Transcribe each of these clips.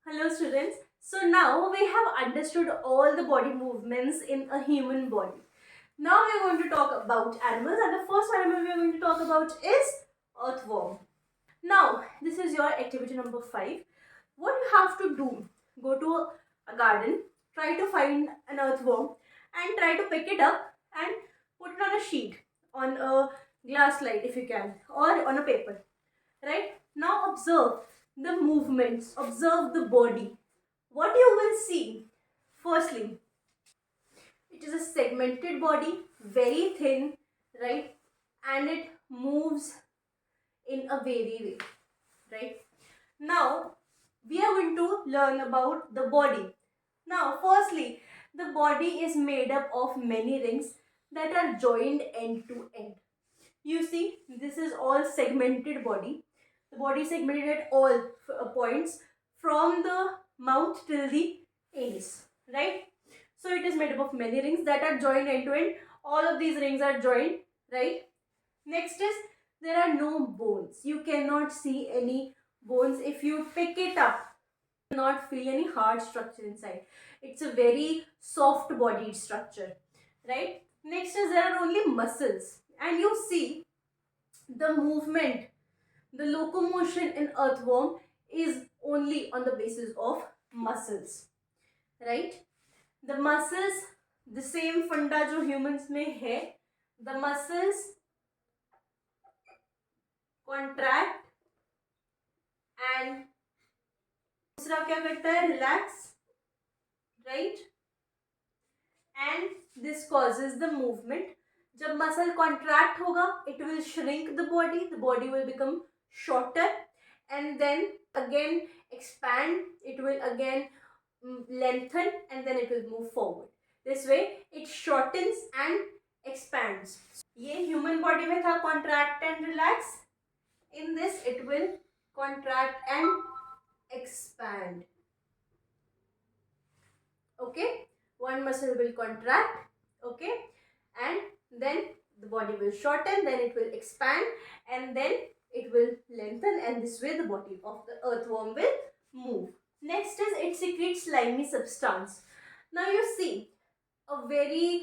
Hello students. So now we have understood all the body movements in a human body. Now we are going to talk about animals, and the first animal we are going to talk about is earthworm. Now this is your activity number 5. What you have to do, go to a garden, try to find an earthworm and try to pick it up and put it on a sheet, on a glass slide if you can, or on a paper. Right? Now observe the movements, observe the body. What you will see, firstly, it is a segmented body, very thin, right? And it moves in a wavy way, right? Now, we are going to learn about the body. Now, firstly, the body is made up of many rings that are joined end to end. You see, this is all segmented body. The body is segmented at all points from the mouth till the anus, right? So it is made up of many rings that are joined end to end. All of these rings are joined, right? Next is, there are no bones. You cannot see any bones. If you pick it up, you will not feel any hard structure inside. It's a very soft bodied structure, right? Next is, there are only muscles, and you see the movement, the locomotion in earthworm is only on the basis of muscles, right? The muscles, the same funda जो humans में है, the muscles contract and दूसरा क्या करता है, relax, right? And this causes the movement. जब muscle contract होगा, it will shrink the body will become shorter, and then again expand, it will again lengthen, and then it will move forward. This way it shortens and expands. ये human body में था contract and relax. In this it will contract and expand. Okay, one muscle will contract, okay, and then the body will shorten, then it will expand, and then it will lengthen, and this way the body of the earthworm will move. Next is, it secretes slimy substance. Now you see, a very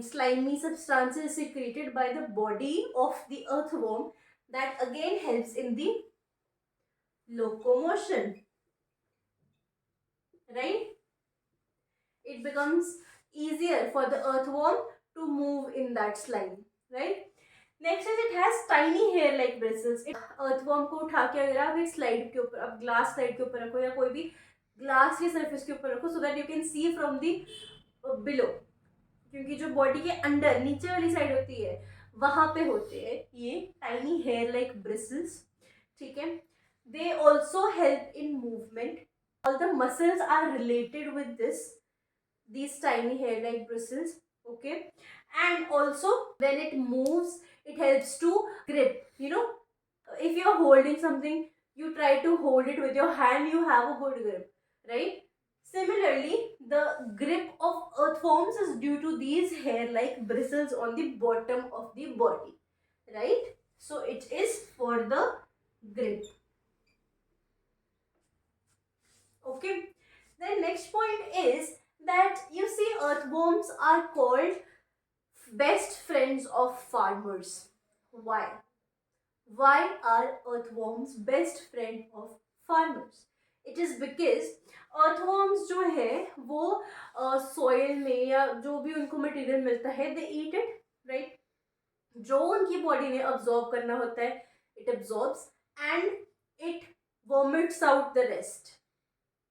slimy substance is secreted by the body of the earthworm that again helps in the locomotion, right? It becomes easier for the earthworm to move in that slime, right? Next is, it has tiny hair like bristles. earthworm को उठा के अगर आप एक slide के ऊपर, आप glass slide के ऊपर रखो या कोई भी ग्लास के सरफेस के ऊपर रखो, so that you can see from the below, क्योंकि जो बॉडी के अंदर नीचे वाली साइड होती है वहां पे होते हैं ये टाइनी हेयर लाइक ब्रिसल्स, ठीक है? They also help in movement. All the muscles are related with these tiny hair like bristles, okay? And also when it moves, it helps to grip. You know, if you are holding something, you try to hold it with your hand, you have a good grip, right? Similarly, the grip of earthworms is due to these hair like bristles on the bottom of the body, right? So it is for the grip. Okay, the next point is that you see, earthworms are called best friends of farmers. Why? Why are earthworms best friend of farmers? It is because earthworms जो है वो soil में या जो भी उनको material मिलता है, they eat it, right? जो उनकी बॉडी ने absorb करना होता है, it absorbs and it vomits out the rest.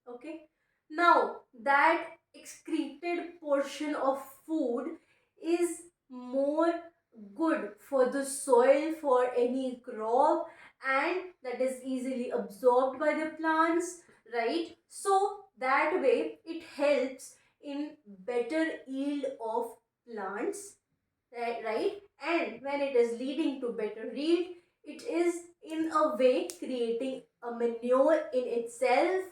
Okay, now that excreted portion of food is more good for the soil, for any crop, and that is easily absorbed by the plants, right? So that way it helps in better yield of plants, right? And when it is leading to better yield, it is in a way creating a manure in itself,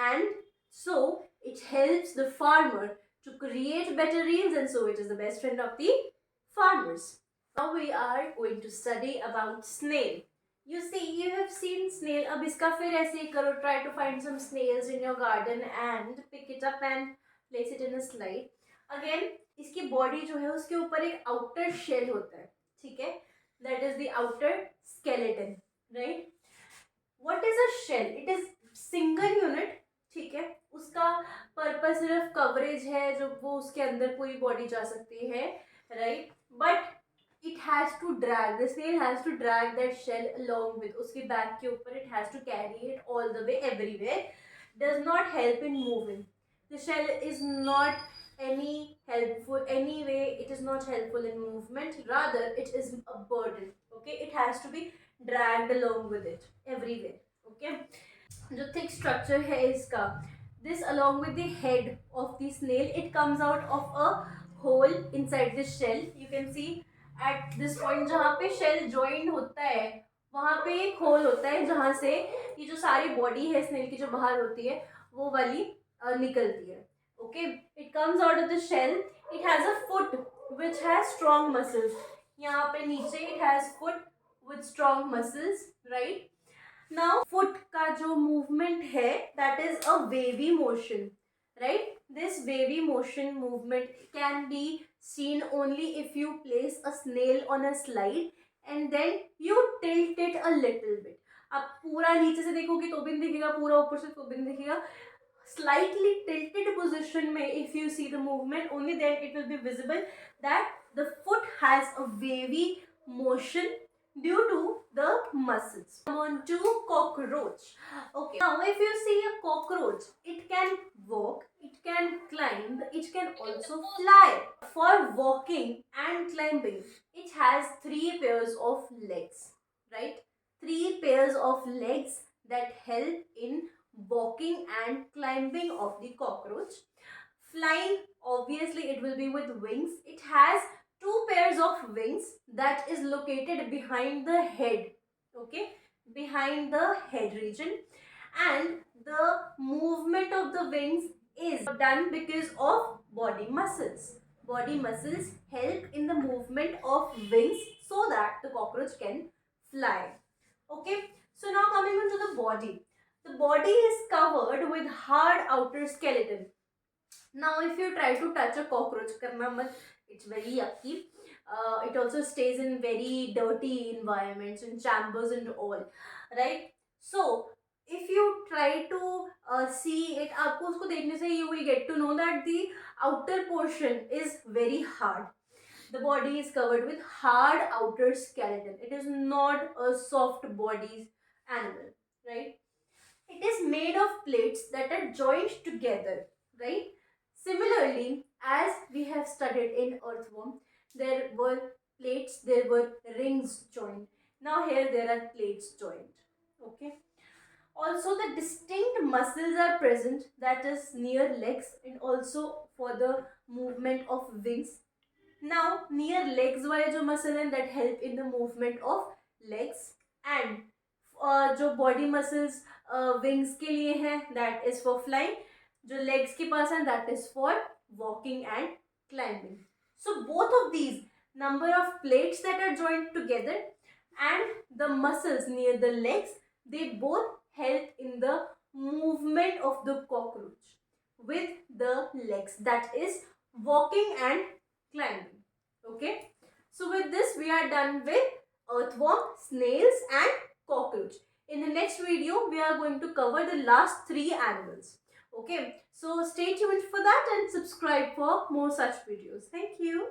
and so it helps the farmer to create better yields, and so it is the best friend of the farmers. Now we are going to study about snail. You see, you have seen snail. अब इसका फिर ऐसे ही करो. Try to find some snails in your garden and pick it up and place it in a slide. Again, इसकी body जो है उसके ऊपर एक outer shell होता है, ठीक है? That is the outer skeleton, right? What is a shell? It is single unit, ठीक है? उसका पर्पस सिर्फ कवरेज है, जो वो उसके अंदर पूरी बॉडी जा सकती है, right? But it has to drag, the snail has to drag that shell along with, उसके बैक के ऊपर it has to carry it all the way everywhere. Does not help in moving. The shell is not any helpful anyway. It is not helpful in movement, rather it is a burden. Okay, it has to be dragged along with it everywhere. Okay, जो thick structure है इसका, this along with the head of the snail, it comes out of a hole inside the shell. You can see at this point जहाँ पे shell joined होता है वहाँ पे एक होल होता है जहाँ से ये जो सारी बॉडी है स्नेल की जो बाहर होती है वो वाली निकलती है. Okay, it comes out of the shell. It has a foot which has strong muscles. यहाँ पे नीचे it has foot with strong muscles, right. Now foot का जो मूवमेंट है that is a wavy motion, right? This wavy motion movement can be seen only if you place a snail on a slide and then you tilt it a little bit. आप पूरा नीचे से देखोगे तो भी नहीं दिखेगा, पूरा ऊपर से तो भी नहीं दिखेगा. Slightly tilted position में if you see the movement, only then it will be visible that the foot has a wavy motion due to the muscles. Come on to cockroach. Okay, now if you see a cockroach, it can walk, it can climb, it can also fly. For walking and climbing, it has 3 pairs of legs, right? 3 pairs of legs that help in walking and climbing of the cockroach. Flying, obviously it will be with wings. It has 2 pairs of wings that is located behind the head, okay, behind the head region, and the movement of the wings is done because of body muscles. Body muscles help in the movement of wings so that the cockroach can fly. Okay, so now coming on to the body. The body is covered with hard outer skeleton. Now if you try to touch a cockroach, karna mat, it's very yucky. It also stays in very dirty environments, in chambers and all, right? So if you try to see it, आपको उसको देखने से you will get to know that the outer portion is very hard. The body is covered with hard outer skeleton. It is not a soft body animal, right? It is made of plates that are joined together, right? Similarly, as we have studied in earthworm, there were plates, there were rings joined. Now here there are plates joined. Okay. Also the distinct muscles are present, that is near legs and also for the movement of wings. Now near legs वाले जो muscle हैं that help in the movement of legs, and जो body muscles wings के लिए हैं that is for flying. जो legs के पास है that is for walking and climbing. So both of these number of plates that are joined together and the muscles near the legs, they both help in the movement of the cockroach with the legs, that is walking and climbing. Okay, so with this we are done with earthworm, snails and cockroach. In the next video we are going to cover the last 3 animals. Okay, so stay tuned for that and subscribe for more such videos. Thank you.